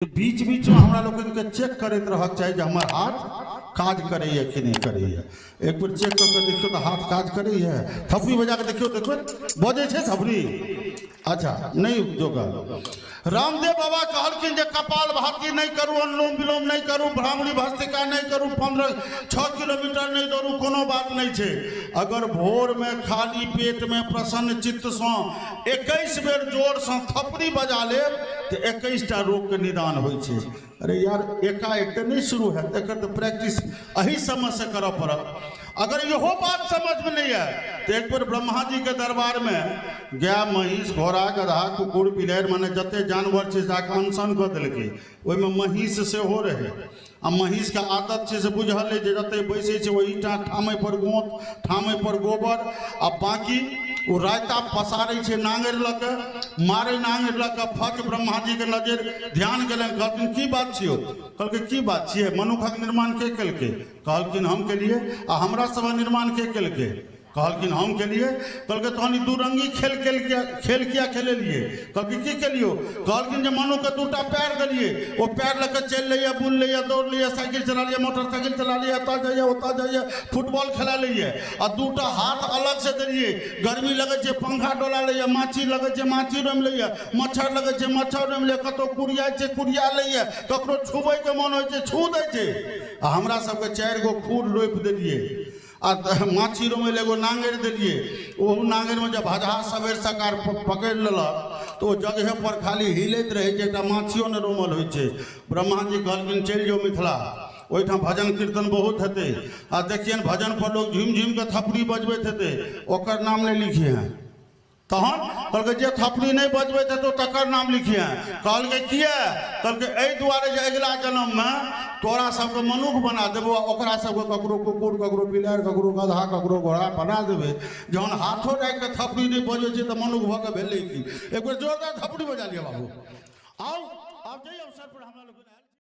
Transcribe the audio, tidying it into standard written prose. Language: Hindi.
बीच बीच में हमरा लोग के चेक करते रहक चाहिए जे हमर हाथ काज करैया कि नहीं करैया। एक बार चेक करके देखियो तो हाथ काज करैया। थपड़ी बजा के देखियो देखो बजे छे थपड़ी। अच्छा नहीं जोगा। रामदेव बाबा कहलखिन जे कपाल भाती नहीं करू, अनुलोम विलोम नहीं करू, ब्राह्मणी भस्त्रिका नहीं करू, 6 किलोमीटर नहीं दौड़ू, कोनो बात नहीं छे। अगर भोर में खाली पेट में प्रसन्न चित्त से 21 बेर जोर से थपड़ी बजा ले तो 21टा रोग के निदान होइ छे। अरे यार एकाएक तो नहीं शुरू है, तो प्रैक्टिस अही समय से करऽ पड़त। अगर यहो बात समझ में नहीं है तो एक बार ब्रह्मा जी के दरबार में गाय महिष घोड़ा गधा कुकुर बिलाड़ि माने जते जानवर छे जाके अनशन कऽ देलकै। ओहिमे महिष सेहो रहे। आ महिष के आदत छे से बुझल है जे जते बैसे छे वही ठामे पर गोत ठामे पर गोबर आ बाकी वो रायता पसारे छे नांगर लऽ के मारे नांगर लऽ के फट ब्रह्मा जी के नजर ध्यान गेलन। कहलखिन की बात छियो? कहलकै की बात छियै? मनुखक निर्माण के केलकै? कहलखिन हम केलिए। आ हमरा सब निर्माण के केलकै? कहलखिन हम केलिए। कहलकै तहनी दुरंगी खेल किया खेले लिए? कहलकै की केलियो? कहलखिन जे मनु के 2टा पैर देलिए, वो पैर लेके चल लिया, बुल लिया, दौड़ लिया, साइकिल चला लिया, मोटरसाइकिल चला लिया, एतऽ जाइए ओतऽ जाइए, फुटबॉल खेला लिया। आ 2टा हाथ अलग से देलिए। गर्मी लगे छे पंखा डोला लिया, माछी लगे छे माछी रम लिया, मच्छर लगे छे मच्छर रम लिया, कतो कुड़िया छे कुड़िया लिया, ककरो छुबै के मन होइ छे छू दै छे। आ हमरा सबके 4 गो खूर रोपि देलिए। आ माछी रोमे एगो नांगर दिलिए। वो नांगर में जब भजहा सवेर सकार पकड़ लेलक तो जगह पर खाली हिलैत रहे छे, एकटा माछियो ने रोमल होइ छे। ब्रह्मा जी कहलखिन चल जो मिथिला, ओहिठाम भजन कीर्तन बहुत हेतै। आ देखियन भजन पर लोग झुम झुम के थपड़ी बजबैत हेतै, ओकर नाम नहीं लिखिए हैं। तहन कहलकै जे थपड़ी नहीं बजबैत हेतौ तकर नाम लिखिए। कहलकै किया? कहलकै एहि दुआरे जे अगिला जन्म में तोरा सबके मनुख बना देबो, ओकरा सबके ककरो कुकुर ककरो बिलाड़ि ककरो गधा ककरो घोड़ा बना देबे। जहन हाथों राखि के थपड़ी नहीं बजै छै तऽ मनुख भऽ के भेलै की? एक बेर जोरदार थपड़ी बजा लिया बाबू। आओ आप जाइए अवसर पर हमरा लोग